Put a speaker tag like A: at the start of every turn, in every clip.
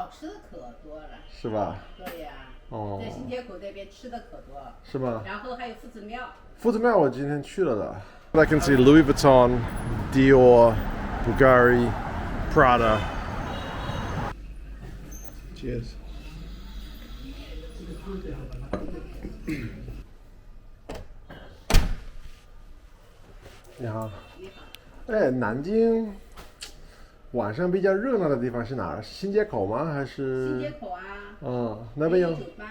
A: 好吃的可多了。
B: 是吧？
A: 对呀。
B: 哦。
A: 在新街口这边吃的可多了。
B: 是吗？
A: 然后还有夫子庙。
B: 夫子庙我今天去了的。I can see Louis Vuitton, Dior, Bulgari, Prada. Cheers. 你好。
A: 你好。
B: 哎，南京晚上比较热闹的地方是哪儿？新街口吗？还是？
A: 新街口啊。
B: 那边有
A: 酒吧。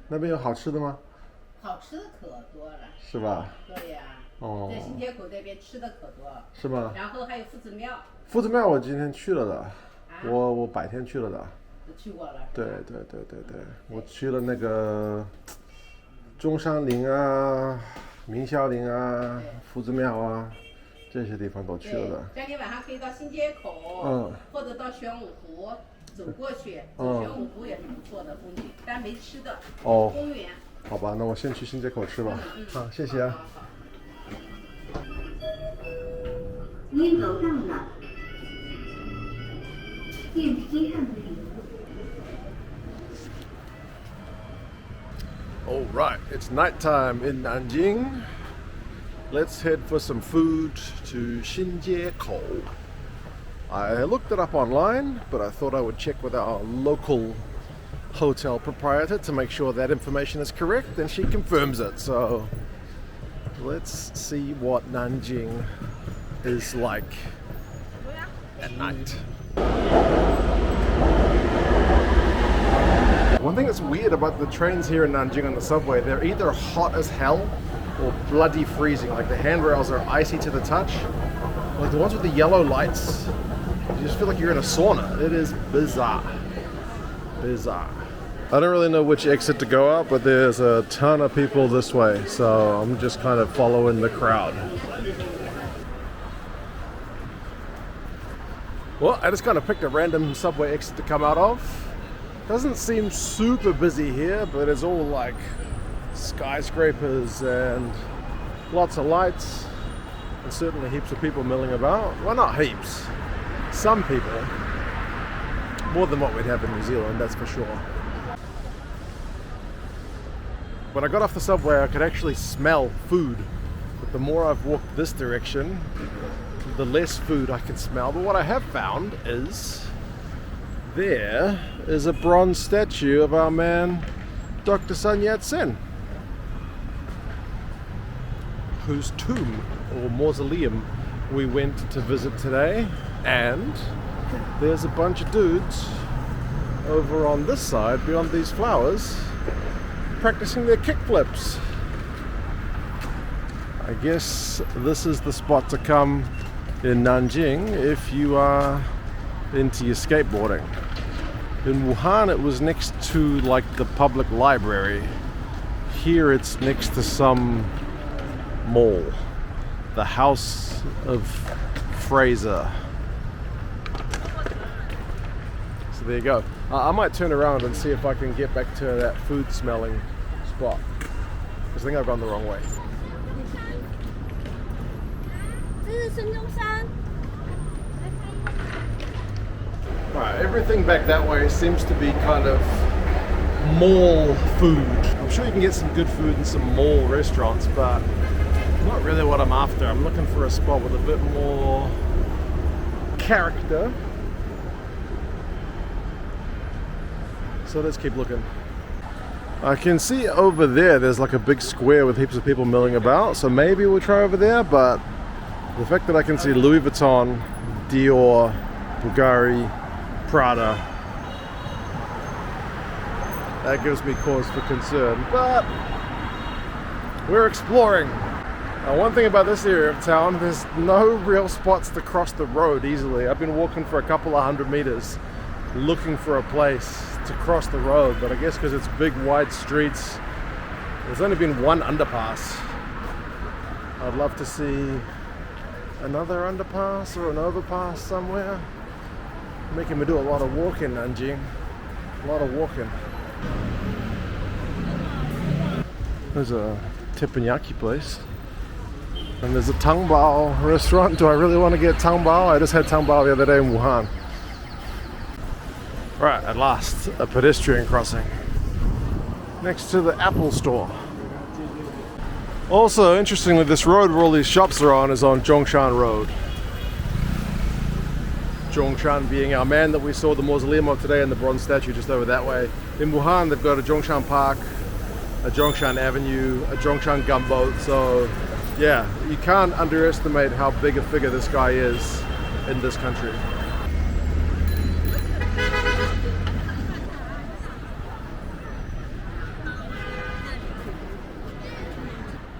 B: 那边有好吃的吗？
A: 好吃的可多了。
B: 是吧？
A: 对呀。在新街口这边吃的可多了。
B: 是吗？
A: 然后还有夫子庙。
B: 夫子庙我今天去了的。我白天去了的。
A: 去过了。
B: 对，我去了那个中山陵啊、明孝陵啊、夫子庙啊，这些地方都去了的。
A: 这样你晚上可以到新街口，或者到玄武湖走过去，走玄武湖也是不错的风景，但没吃的。公园。
B: 好吧，那我先去新街口吃吧。好，谢谢啊。
C: 您走到了电梯上的礼物。
B: All right, it's nighttime in Nanjing. Let's head for some food to Xinjiekou. I looked it up online, but I thought I would check with our local hotel proprietor to make sure that information is correct, and she confirms it. So let's see what Nanjing is like at night. One thing that's weird about the trains here in Nanjing on the subway, they're either hot as hell or bloody freezing. Like the handrails are icy to the touch. Like the ones with the yellow lights, you just feel like you're in a sauna. It is bizarre. Bizarre. I don't really know which exit to go out, but there's a ton of people this way, so I'm just kind of following the crowd. Well, I just kind of picked a random subway exit to come out of. Doesn't seem super busy here, but it's all like skyscrapers and lots of lights, and certainly heaps of people milling about. Well, not heaps. Some people. More than what we'd have in New Zealand, that's for sure. When I got off the subway, I could actually smell food. But the more I've walked this direction, the less food I can smell. But what I have found is there is a bronze statue of our man, Dr. Sun Yat-sen, whose tomb or mausoleum we went to visit today. And there's a bunch of dudes over on this side, beyond these flowers, practicing their kickflips. I guess this is the spot to come in Nanjing if you are into your skateboarding. In Wuhan it was next to like the public library. Here it's next to some mall. The House of Fraser. So there you go. I might turn around and see if I can get back to that food smelling spot, because I think I've gone the wrong way. Alright, everything back that way seems to be kind of mall food. I'm sure you can get some good food in some mall restaurants, but not really what I'm after. I'm looking for a spot with a bit more character. So let's keep looking. I can see over there's like a big square with heaps of people milling about, so maybe we'll try over there, but the fact that I can see Louis Vuitton, Dior, Bulgari, Prada, that gives me cause for concern, but we're exploring. Now, one thing about this area of town, there's no real spots to cross the road easily. I've been walking for a couple of 100 meters looking for a place to cross the road, but I guess because it's big wide streets, there's only been one underpass. I'd love to see another underpass or an overpass somewhere. Making me do a lot of walking, Nanjing. A lot of walking. There's a teppanyaki place. And there's a tangbao restaurant. Do I really want to get tangbao? I just had tangbao the other day in Wuhan. Right, at last, a pedestrian crossing next to the Apple store. Also, interestingly, this road where all these shops are on is on Zhongshan Road. Zhongshan being our man that we saw the mausoleum of today and the bronze statue just over that way. In Wuhan, they've got a Zhongshan Park, a Zhongshan Avenue, a Zhongshan Gunboat. So, yeah, you can't underestimate how big a figure this guy is in this country.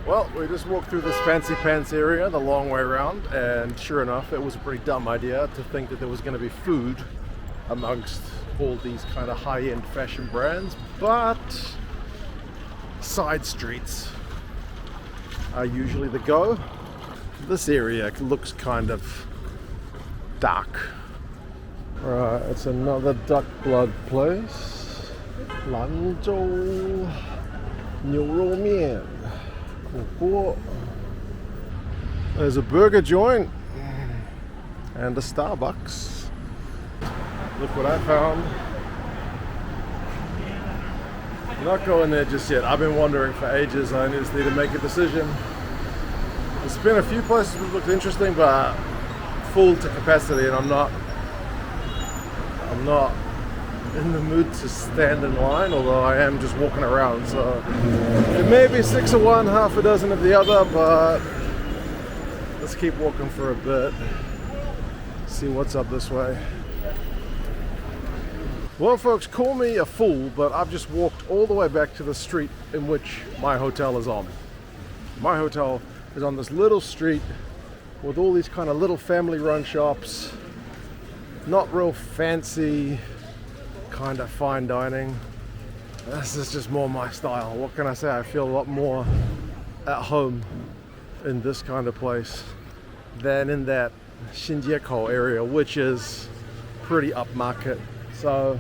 B: Well, we just walked through this fancy pants area the long way around, and sure enough, it was a pretty dumb idea to think that there was going to be food amongst all these kind of high-end fashion brands, but side streets are usually the go. This area looks kind of dark. Right, it's another duck blood place. Lanzhou 牛肉面. There's a burger joint and a Starbucks. Look what I found. I'm not going there just yet. I've been wandering for ages. I just need to make a decision. There's been a few places that looked interesting, but full to capacity, and I'm not in the mood to stand in line, although I am just walking around, so it may be 6 of one, half a dozen of the other, but let's keep walking for a bit, see what's up this way. Well, folks, call me a fool, but I've just walked all the way back to the street in which my hotel is on. My hotel is on this little street with all these kind of little family-run shops, not real fancy, kind of fine dining. This is just more my style. What can I say? I feel a lot more at home in this kind of place than in that Xinjieko area, which is pretty upmarket. So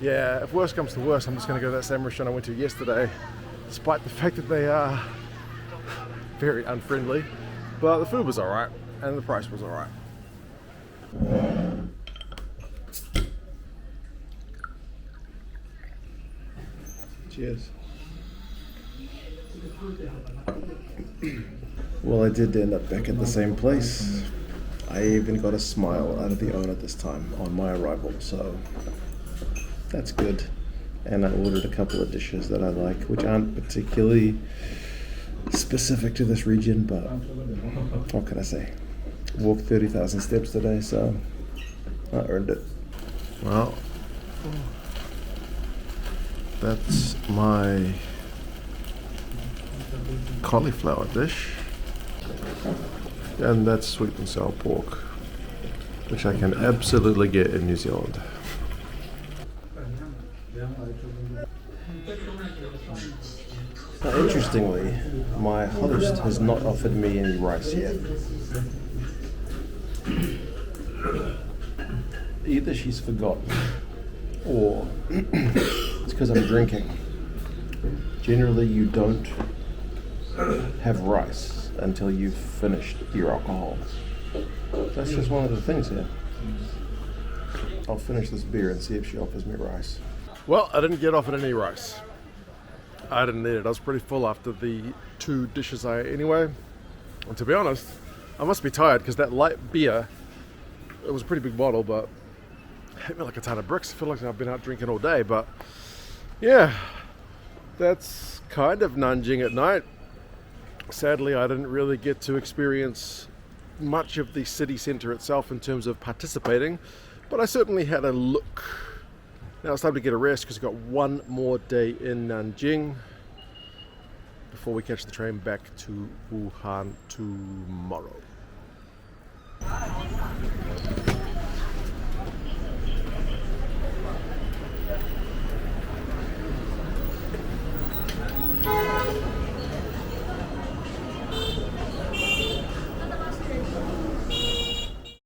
B: yeah, if worst comes to worst, I'm just going to go to that same restaurant I went to yesterday, despite the fact that they are very unfriendly. But the food was alright and the price was alright. Cheers. Well, I did end up back at the same place. I even got a smile out of the owner this time on my arrival, so that's good. And I ordered a couple of dishes that I like, which aren't particularly specific to this region, but what can I say? Walked 30,000 steps today, so I earned it. Well, that's my cauliflower dish, and that's sweet and sour pork, which I can absolutely get in New Zealand. Now, interestingly, my host has not offered me any rice yet. Either she's forgotten, or it's because I'm drinking. Generally, you don't have rice until you've finished your alcohol. That's just one of the things here. I'll finish this beer and see if she offers me rice. Well, I didn't get offered any rice. I didn't need it. I was pretty full after the 2 dishes I ate anyway. And to be honest, I must be tired because that light beer, it was a pretty big bottle, but it hit me like a ton of bricks. I feel like I've been out drinking all day, but yeah, that's kind of Nanjing at night. Sadly, I didn't really get to experience much of the city center itself in terms of participating, but I certainly had a look. Now it's time to get a rest because we've got one more day in Nanjing before we catch the train back to Wuhan tomorrow.